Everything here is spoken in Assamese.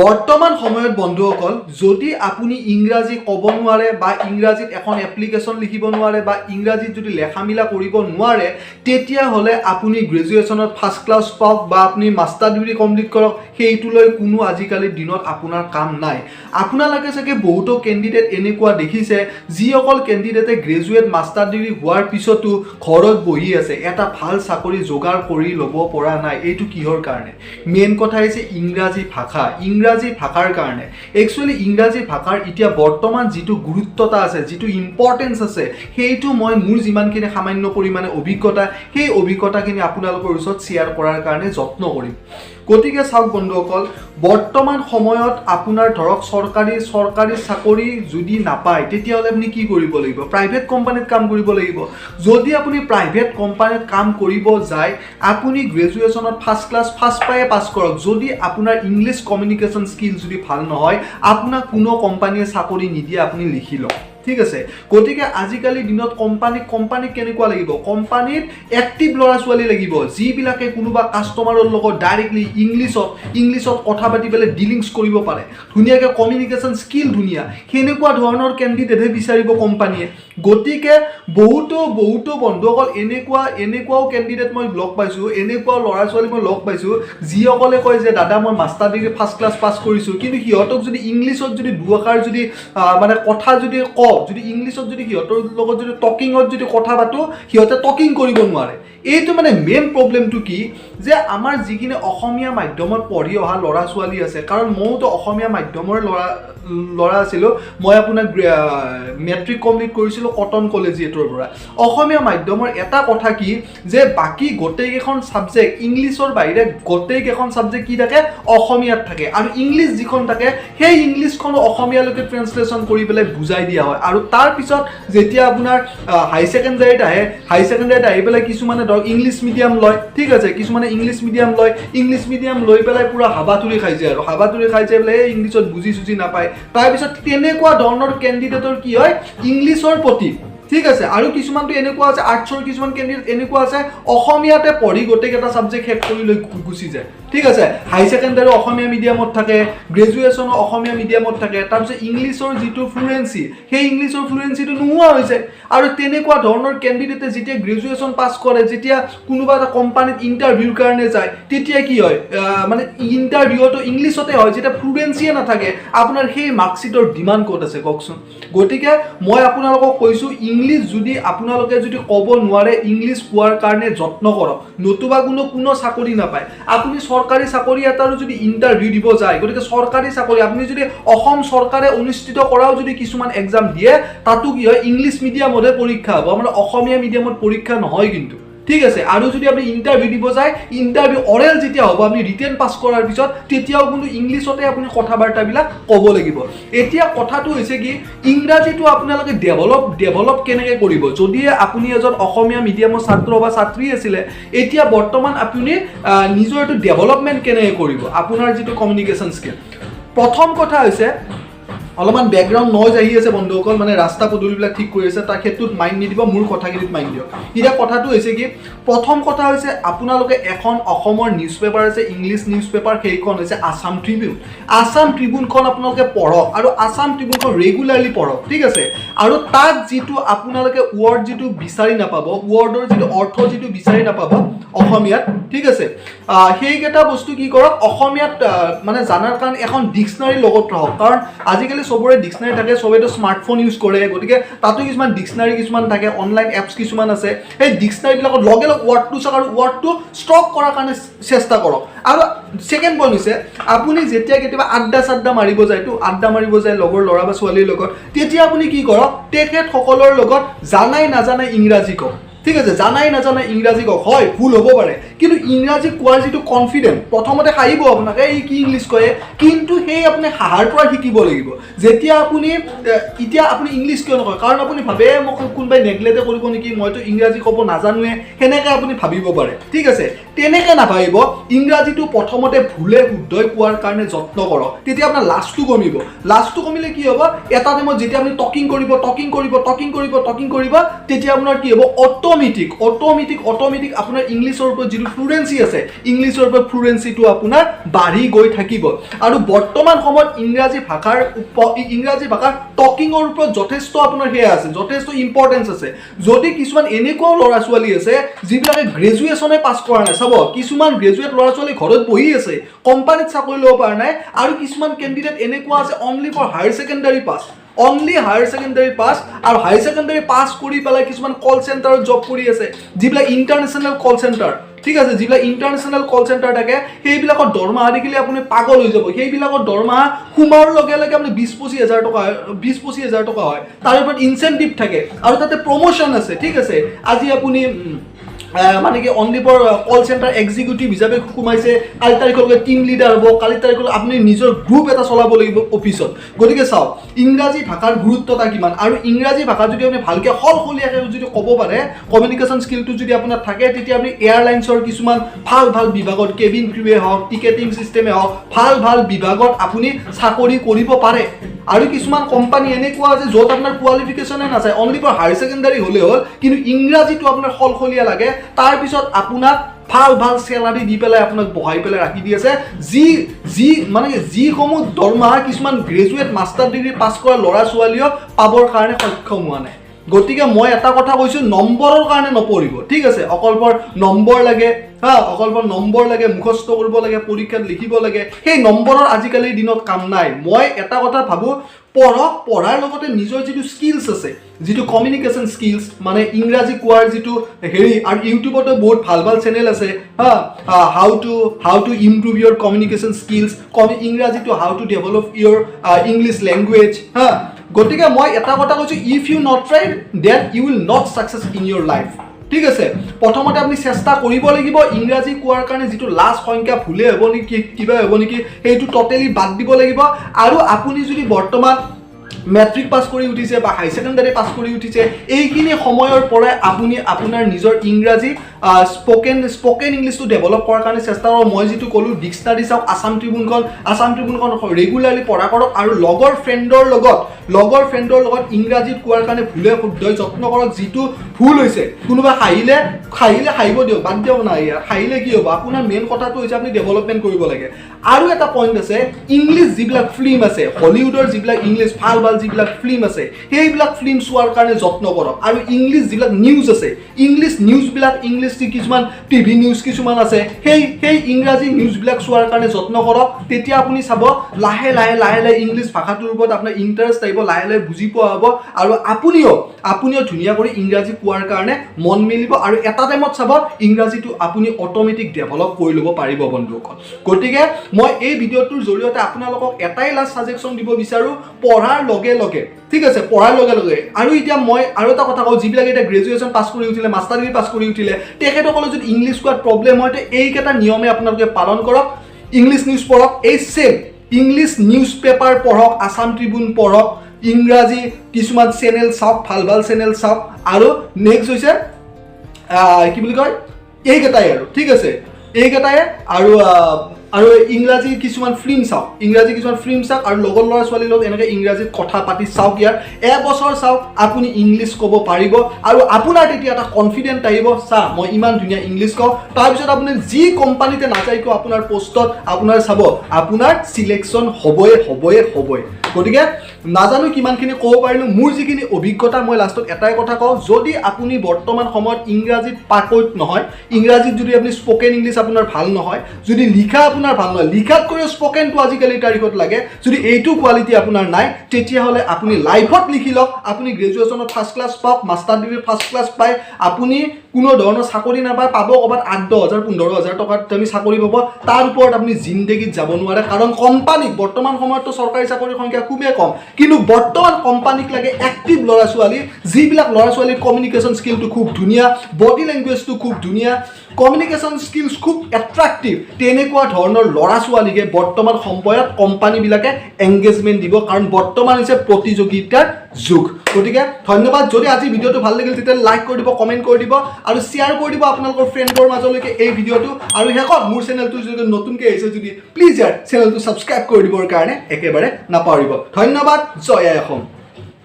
বৰ্তমান সময়ত বন্ধুসকল যদি আপুনি ইংৰাজী ক'ব নোৱাৰে বা ইংৰাজীত এখন এপ্লিকেশ্যন লিখিব নোৱাৰে বা ইংৰাজীত যদি লেখা মিলা কৰিব নোৱাৰে তেতিয়াহ'লে আপুনি গ্ৰেজুৱেশ্যনত ফাৰ্ষ্ট ক্লাছ পাওক বা আপুনি মাষ্টাৰ ডিগ্ৰী কমপ্লিট কৰক সেইটোলৈ কোনো আজিকালিৰ দিনত আপোনাৰ কাম নাই। আপোনালোকে চাগে বহুতো কেণ্ডিডেট এনেকুৱা দেখিছে যিসকল কেণ্ডিডেটে গ্ৰেজুৱেট মাষ্টাৰ ডিগ্ৰী হোৱাৰ পিছতো ঘৰত বহি আছে, এটা ভাল চাকৰি যোগাৰ কৰি ল'ব পৰা নাই। এইটো কিহৰ কাৰণে? মেইন কথা হৈছে ইংৰাজী ভাষা। ইংৰাজী ভাষাৰ কাৰণে একচুৱেলি ইংৰাজী ভাষাৰ এতিয়া বৰ্তমান যিটো গুৰুত্বতা আছে, যিটো ইম্পৰ্টেঞ্চ আছে, সেইটো মই মোৰ যিমানখিনি সামান্য পৰিমাণে অভিজ্ঞতা সেই অভিজ্ঞতাখিনি আপোনালোকৰ ওচৰত শ্বেয়াৰ কৰাৰ কাৰণে যত্ন কৰিম। গতিকে চাওক বন্ধুসকল, বৰ্তমান সময়ত আপোনাৰ ধৰক চৰকাৰী চাকৰি যদি নাপায় তেতিয়াহ'লে আপুনি কি কৰিব লাগিব? প্ৰাইভেট কোম্পানীত কাম কৰিব লাগিব। যদি আপুনি প্ৰাইভেট কোম্পানীত কাম কৰিব যায় আপুনি গ্ৰেজুৱেশ্যনত ফাৰ্ষ্ট ক্লাছ ফাৰ্ষ্ট পাছ কৰক। যদি আপোনাৰ ইংলিছ কমিউনিকেশ্যন স্কিল যদি ভাল নহয় আপোনাক কোনো কোম্পানীয়ে চাকৰি নিদিয়ে, আপুনি লিখি লওক। ঠিক আছে, গতিকে আজিকালি দিনত কোম্পানীক কেনেকুৱা লাগিব? কোম্পানীত এক্টিভ ল'ৰা ছোৱালী লাগিব যিবিলাকে কোনোবা কাষ্টমাৰৰ লগত ডাইৰেক্টলি ইংলিছত কথা পাতি পেলাই ডিলিংছ কৰিব পাৰে, ধুনীয়াকৈ কমিউনিকেশ্যন স্কিল ধুনীয়া, সেনেকুৱা ধৰণৰ কেণ্ডিডেটহে বিচাৰিব কোম্পানীয়ে। গতিকে বহুতো বন্ধুসকল এনেকুৱাও কেণ্ডিডেট মই লগ পাইছোঁ, এনেকুৱাও ল'ৰা ছোৱালী মই লগ পাইছোঁ যিসকলে কয় যে দাদা মই master degree first class pass কৰিছোঁ, কিন্তু সিহঁতক যদি ইংলিছত যদি দুআষাৰ যদি মানে কথা যদি কওঁ, যদি ইংলিছত যদি সিহঁতৰ লগত যদি টকিঙত যদি কথা পাতোঁ সিহঁতে টকিং কৰিব নোৱাৰে। এইটো মানে মেইন প্ৰব্লেমটো কি যে আমাৰ যিখিনি অসমীয়া মাধ্যমত পঢ়ি অহা ল'ৰা ছোৱালী আছে, কাৰণ ময়োতো অসমীয়া মাধ্যমৰ ল'ৰা আছিলোঁ। মই আপোনাৰ মেট্ৰিক কমপ্লিট কৰিছিলোঁ কটন কলেজিয়েটৰ পৰা। অসমীয়া মাধ্যমৰ এটা কথা কি যে বাকী গোটেইকেইখন ছাবজেক্ট ইংলিছৰ বাহিৰে গোটেইকেইখন ছাবজেক্ট কি থাকে? অসমীয়াত থাকে, আৰু ইংলিছ যিখন থাকে সেই ইংলিছখনো অসমীয়ালৈকে ট্ৰেঞ্চলেশ্যন কৰি পেলাই বুজাই দিয়া হয়। আৰু তাৰপিছত যেতিয়া আপোনাৰ হাই ছেকেণ্ডাৰীত আহি পেলাই কিছুমানে ধৰক ইংলিছ মিডিয়াম লয়, ঠিক আছে, কিছুমানে ইংলিছ মিডিয়াম লৈ পেলাই পুৰা হাবাথুৰি খাই যায় আৰু হাবাথুৰি খাই যায় পেলাই ইংলিছত বুজি নাপায়। তাৰপিছত তেনেকুৱা ধৰণৰ কেণ্ডিডেটৰ কি হয়? ইংলিছৰ প্ৰতি, ঠিক আছে। আৰু কিছুমানটো এনেকুৱা আছে, আৰ্টছৰ কিছুমান কেণ্ডিডেট এনেকুৱা আছে অসমীয়াতে পঢ়ি গোটেইকেইটা ছাবজেক্ট শেষ কৰি লৈ গুচি যায়, ঠিক আছে। হাই ছেকেণ্ডাৰী অসমীয়া মিডিয়ামত থাকে, গ্ৰেজুৱেশ্যনো অসমীয়া মিডিয়ামত থাকে, তাৰপিছত ইংলিছৰ যিটো ফ্লুৱেঞ্চি সেই ইংলিছৰ ফ্লুৱেঞ্চিটো নোহোৱা হৈছে। আৰু তেনেকুৱা ধৰণৰ কেণ্ডিডেটে যেতিয়া গ্ৰেজুৱেশ্যন পাছ কৰে, যেতিয়া কোনোবা এটা কোম্পানীত ইণ্টাৰভিউৰ কাৰণে যায় তেতিয়া কি হয়? মানে ইণ্টাৰভিউটো ইংলিছতে হয়, যেতিয়া ফ্লুৱেঞ্চিয়ে নাথাকে আপোনাৰ সেই মাৰ্কশ্বিটৰ ডিমাণ্ড ক'ত আছে কওকচোন? গতিকে মই আপোনালোকক কৈছোঁ ইংলিছ যদি আপোনালোকে যদি ক'ব নোৱাৰে ইংলিছ কোৱাৰ কাৰণে যত্ন কৰক, নতুবা কোনো চাকৰি নাপায়। আপুনি চৰকাৰী চাকৰি এটাৰো যদি ইণ্টাৰভিউ দিব যায়, গতিকে চৰকাৰী চাকৰি আপুনি যদি অসম চৰকাৰে অনুষ্ঠিত কৰাও যদি কিছুমান এক্সাম দিয়ে তাতো কি হয়? ইংলিছ মিডিয়ামতহে পৰীক্ষা হ'ব, মানে অসমীয়া মিডিয়ামত পৰীক্ষা নহয় কিন্তু, ঠিক আছে। আৰু যদি আপুনি ইণ্টাৰভিউ দিব যায়, ইণ্টাৰভিউ অৰেল যেতিয়া হ'ব আপুনি ৰিটেন পাছ কৰাৰ পিছত তেতিয়াও কিন্তু ইংলিছতে আপুনি কথা বাৰ্তাবিলাক ক'ব লাগিব। এতিয়া কথাটো হৈছে কি ইংৰাজীটো আপোনালোকে ডেভেলপ কেনেকৈ কৰিব? যদি আপুনি এজন অসমীয়া মিডিয়ামৰ ছাত্ৰ বা ছাত্ৰী আছিলে, এতিয়া বৰ্তমান আপুনি নিজৰ এইটো ডেভেলপমেণ্ট কেনেকৈ কৰিব আপোনাৰ যিটো কমিউনিকেশ্যন স্কিল? প্ৰথম কথা হৈছে অলপমান বেকগ্ৰাউণ্ড নইজ আহি আছে বন্ধুসকল, মানে ৰাস্তা পদূলিবিলাক ঠিক কৰি আছে, তাৰ ক্ষেত্ৰত মাইণ্ড নিদিব, মোৰ কথাখিনিত মাইণ্ড দিয়ক। এতিয়া কথাটো হৈছে কি প্ৰথম কথা হৈছে আপোনালোকে এখন অসমৰ নিউজ পেপাৰ আছে, ইংলিছ নিউজ পেপাৰ, সেইখন হৈছে আছাম ট্ৰিবিউন। আছাম ট্ৰিবিউনখন আপোনালোকে পঢ়ক আৰু আছাম ট্ৰিবিউনখন ৰেগুলাৰলি পঢ়ক, ঠিক আছে। আৰু তাত যিটো আপোনালোকে ৱৰ্ড যিটো বিচাৰি নাপাব, ৱৰ্ডৰ যিটো অৰ্থ যিটো বিচাৰি নাপাব অসমীয়াত, ঠিক আছে, সেইকেইটা বস্তু কি কৰক অসমীয়াত মানে জানাৰ কাৰণে এখন ডিক্সনাৰী লগত ৰাখক। কাৰণ আজিকালি চবৰে ডিক্সনাৰী থাকে, চবেইতো স্মাৰ্টফোন ইউজ কৰে, গতিকে তাতো কিছুমান ডিক্সনাৰী কিছুমান থাকে, অনলাইন এপছ কিছুমান আছে, সেই ডিক্সনাৰীবিলাকত লগে ৱৰ্ডটো চাওক আৰু ৱৰ্ডটো ষ্ট্ৰক কৰাৰ কাৰণে চেষ্টা কৰক। আৰু ছেকেণ্ড পইণ্ট হৈছে আপুনি যেতিয়া কেতিয়াবা আড্ডা মাৰিব যায় লগৰ ল'ৰা বা ছোৱালীৰ লগত, তেতিয়া আপুনি কি কৰক তেখেতসকলৰ লগত জানাই নাজানাই ইংৰাজী কওক, ঠিক আছে, জানাই নাজানাই ইংৰাজী কওক। হয় ভুল হ'ব পাৰে, কিন্তু ইংৰাজী কোৱাৰ যিটো কনফিডেন্ট প্ৰথমতে হাঁহিব আপোনাক, এই কি ইংলিছ কয়, কিন্তু সেই আপুনি হাঁহাৰ পৰা শিকিব লাগিব। যেতিয়া আপুনি এতিয়া আপুনি ইংলিছ কিয় নকয়? কাৰণ আপুনি ভাবে মোক কোনোবাই নেগলেক্টে কৰিব নেকি, মইতো ইংৰাজী ক'ব নাজানোৱে, সেনেকৈ আপুনি ভাবিব পাৰে, ঠিক আছে। তেনেকৈ নাভাবিব, ইংৰাজীটো প্ৰথমতে ভুলে শুদ্ধই কোৱাৰ কাৰণে যত্ন কৰক, তেতিয়া আপোনাৰ লাজটো কমিব। লাজটো কমিলে কি হ'ব? এটা টাইমত যেতিয়া আপুনি টকিং কৰিব তেতিয়া আপোনাৰ কি হ'ব? অটোমেটিক আপোনাৰ ইংলিছৰ ওপৰত যিটো ফ্লুৰেন্সি আছে ইংলিছৰ ওপৰত ফ্লুৰেন্সিটো আপোনাৰ বাঢ়ি গৈ থাকিব আৰু বৰ্তমান সময়ত ইংৰাজী ভাষাৰ টকিঙৰ ওপৰত যথেষ্ট আপোনাৰ সেয়া আছে যথেষ্ট ইম্পৰ্টেঞ্চ আছে যদি কিছুমান এনেকুৱা ল'ৰা ছোৱালী আছে যিবিলাকে গ্ৰেজুৱেশ্যনে পাছ কৰা নাই চাব কিছুমান গ্ৰেজুৱেট ল'ৰা ছোৱালী ঘৰত বহি আছে কোম্পানীত চাকৰি ল'ব পৰা নাই আৰু কিছুমান কেণ্ডিডেট এনেকুৱা আছে only for higher secondary pass আৰু হায়াৰ ছেকেণ্ডাৰী পাছ কৰি পেলাই কিছুমান কল চেণ্টাৰত জব কৰি আছে যিবিলাক ইণ্টাৰনেশ্যনেল কল চেণ্টাৰ ঠিক আছে যিবিলাক ইণ্টাৰনেশ্যনেল কল চেণ্টাৰ থাকে সেইবিলাকৰ দৰমহা দেখিলে আপুনি পাগল হৈ যাব সেইবিলাকৰ দৰমহা সোমোৱাৰ লগে লগে আপুনি 20-25 হাজাৰ টকা হয় তাৰ ওপৰত ইনচেন্টিভ থাকে আৰু তাতে প্ৰমোশ্যন আছে ঠিক আছে আজি আপুনি মানে কি only for call centre executive হিচাপে সোমাইছে কালি তাৰিখলৈকে টিম লিডাৰ হ'ব কালি তাৰিখলৈ আপুনি নিজৰ গ্ৰুপ এটা চলাব লাগিব অফিচত গতিকে চাওক ইংৰাজী ভাষাৰ গুৰুত্বতা কিমান আৰু ইংৰাজী ভাষা যদি আপুনি ভালকৈ সলসলীয়াকৈ যদি ক'ব পাৰে কমিউনিকেশ্যন স্কিলটো যদি আপোনাৰ থাকে তেতিয়া আপুনি এয়াৰলাইন্সৰ কিছুমান ভাল বিভাগত কেবিন ক্ৰুৱে হওক টিকেটিং চিষ্টেমে হওক ভাল বিভাগত আপুনি চাকৰি কৰিব পাৰে আৰু কিছুমান কোম্পানী এনেকুৱা আছে য'ত আপোনাৰ কোৱালিফিকেশ্যনে নাচায় অনলি ফৰ হায়াৰ ছেকেণ্ডাৰী হ'লে হ'ল কিন্তু ইংৰাজীটো আপোনাৰ সলসলীয়া লাগে তাৰপিছত আপোনাক ভাল চেলাৰী দি পেলাই আপোনাক বহাই পেলাই ৰাখি দি আছে যিসমূহ দৰমহা কিছুমান গ্ৰেজুৱেট মাষ্টাৰ ডিগ্ৰী পাছ কৰা ল'ৰা ছোৱালীও পাবৰ কাৰণে সক্ষম হোৱা নাই গতিকে মই এটা কথা কৈছোঁ নম্বৰৰ কাৰণে নপঢ়িব ঠিক আছে অকলপৰ নম্বৰ লাগে অকলপৰ নম্বৰ লাগে মুখস্থ কৰিব লাগে পৰীক্ষাত লিখিব লাগে সেই নম্বৰৰ আজিকালিৰ দিনত কাম নাই মই এটা কথা ভাবোঁ পঢ়াৰ লগতে নিজৰ যিটো স্কিলছ আছে যিটো কমিউনিকেশ্যন স্কিলছ মানে ইংৰাজী কোৱাৰ যিটো হেৰি আৰু ইউটিউবতো বহুত ভাল চেনেল আছে how to improve your communication skills ইংৰাজীটো how to develop your English language গতিকে মই এটা কথা কৈছোঁ if you not try then you will not success in your life ঠিক আছে প্ৰথমতে আপুনি চেষ্টা কৰিব লাগিব ইংৰাজী কোৱাৰ কাৰণে যিটো লাষ্ট সংখ্যা ভুলে হ'ব নেকি কিবা হ'ব নেকি সেইটো টোটেলি বাদ দিব লাগিব আৰু আপুনি যদি বৰ্তমান মেট্ৰিক পাছ কৰি উঠিছে বা হাই ছেকেণ্ডাৰী পাছ কৰি উঠিছে এইখিনি সময়ৰ পৰাই আপুনি আপোনাৰ নিজৰ ইংৰাজী স্পকেন ইংলিছটো ডেভেলপ কৰাৰ কাৰণে চেষ্টা কৰক মই যিটো ক'লোঁ ডিক্সনাৰী চাওক আছাম ট্ৰিবিউনখন ৰেগুলাৰলি পঢ়া কৰক আৰু লগৰ ফ্ৰেণ্ডৰ লগত ইংৰাজীত কোৱাৰ কাৰণে ভুলে শুদ্ধই যত্ন কৰক যিটো ভুল হৈছে কোনোবা হাঁহিলে হাঁহিব দিয়ক বাদ দিয়ক নাই হাঁহিলে কি হ'ব আপোনাৰ মেইন কথাটো হৈছে আপুনি ডেভেলপমেণ্ট কৰিব লাগে আৰু এটা পইণ্ট আছে ইংলিছ যিবিলাক ফিল্ম আছে হলিউডৰ যিবিলাক ইংলিছ ভাল যিবিলাক ফিল্ম আছে সেইবিলাক ফিল্ম চোৱাৰ কাৰণে যত্ন কৰক আৰু ইংলিছ যিবিলাক নিউজ আছে ইংলিছ নিউজবিলাক ইংলিছ কিছুমান টিভি নিউজ কিছুমান আছে সেই ইংৰাজী নিউজবিলাক চোৱাৰ কাৰণে যত্ন কৰক তেতিয়া আপুনি চাব লাহে লাহে ইংলিছ ভাষাটোৰ ওপৰত আপোনাৰ ইণ্টাৰেষ্ট আহিব লাহে বুজি পোৱা হ'ব আৰু আপুনিও ধুনীয়া কৰি ইংৰাজী কোৱাৰ কাৰণে মন মেলিব আৰু এটা টাইমত চাব ইংৰাজীটো আপুনি অট'মেটিক ডেভেলপ কৰি ল'ব পাৰিব বন্ধুসকল গতিকে মই এই ভিডিঅ'টোৰ জৰিয়তে আপোনালোকক এটাই লাষ্ট ছাজেশ্যন দিব বিচাৰোঁ পঢ়াৰ লগে ঠিক আছে পঢ়াৰ লগে আৰু এতিয়া মই আৰু এটা কথা কওঁ যিবিলাকে এতিয়া গ্ৰেজুৱেশ্যন পাছ কৰি উঠিলে মাষ্টাৰ ডিগ্ৰী পাছ কৰি উঠিলে তেখেতসকলে যদি ইংলিছ কোৱাত প্ৰব্লেম হয় তে এইকেইটা নিয়মে আপোনালোকে পালন কৰক ইংলিছ নিউজ পঢ়ক এই চেম ইংলিছ নিউজ পেপাৰ পঢ়ক আছাম ট্ৰিবিউন পঢ়ক ইংৰাজী কিছুমান চেনেল চাওক ভাল চেনেল চাওক আৰু নেক্সট হৈছে কি বুলি কয় এইকেইটাই আৰু ঠিক আছে এইকেইটাই আৰু ইংৰাজী কিছুমান ফিল্ম চাওক আৰু লগৰ ল'ৰা ছোৱালীৰ লগত এনেকৈ ইংৰাজীত কথা পাতি চাওক ইয়াৰ এবছৰ চাওক আপুনি ইংলিছ ক'ব পাৰিব আৰু আপোনাৰ তেতিয়া এটা কনফিডেণ্ট আহিব মই ইমান ধুনীয়া ইংলিছ কওঁ তাৰপিছত আপুনি যি কোম্পানীতে নাযায় কিয় আপোনাৰ পোষ্টত আপোনাৰ চাব আপোনাৰ চিলেকশ্যন হ'বই গতিকে নাজানো কিমানখিনি ক'ব পাৰিলোঁ মোৰ যিখিনি অভিজ্ঞতা মই লাষ্টত এটাই কথা কওঁ যদি আপুনি বৰ্তমান সময়ত ইংৰাজীত পাকৈত নহয় ইংৰাজীত যদি আপুনি স্পকেন ইংলিছ আপোনাৰ ভাল নহয় যদি লিখা আপোনাৰ ভাল নহয় লিখাতকৈ স্পকেনটো আজিকালি তাৰিখত লাগে যদি এইটো কোৱালিটি আপোনাৰ নাই তেতিয়াহ'লে আপুনি লাইফত লিখি লওক আপুনি গ্ৰেজুৱেশ্যনত ফাৰ্ষ্ট ক্লাছ পাওক মাষ্টাৰ ডিগ্ৰী ফাৰ্ষ্ট ক্লাছ পাই আপুনি কোনো ধৰণৰ চাকৰি নাপায় পাব ক'ৰবাত 8-10,000-15,000 টকাত আপুনি চাকৰি পাব তাৰ ওপৰত আপুনি জিন্দগীত যাব নোৱাৰে কাৰণ কোম্পানীক বৰ্তমান সময়ততো চৰকাৰী চাকৰিৰ সংখ্যা খুবেই কম কিন্তু বৰ্তমান কোম্পানীক লাগে এক্টিভ ল'ৰা ছোৱালী যিবিলাক ল'ৰা ছোৱালীৰ কমিউনিকেশ্যন স্কিলটো খুব ধুনীয়া বডি লেংগুৱেজটো খুব ধুনীয়া কমিউনিকেশ্যন স্কিলছ খুব এট্ৰাক্টিভ তেনেকুৱা ধৰণৰ ল'ৰা ছোৱালীকে বৰ্তমান সময়ত কোম্পানীবিলাকে এংগেজমেণ্ট দিব কাৰণ বৰ্তমান হৈছে প্ৰতিযোগিতাৰ যুগ গতিকে ধন্যবাদ যদি আজি ভিডিঅ'টো ভাল লাগিল তেতিয়া লাইক কৰি দিব কমেণ্ট কৰি দিব আৰু শ্বেয়াৰ কৰি দিব আপোনালোকৰ ফ্ৰেণ্ডৰ মাজলৈকে এই ভিডিঅ'টো আৰু শেষত মোৰ চেনেলটো যদি নতুনকৈ আহিছে যদি প্লিজ ইয়াৰ চেনেলটো ছাবস্ক্ৰাইব কৰি দিবৰ কাৰণে একেবাৰে নাপাহৰিব ধন্যবাদ জয় আই অসম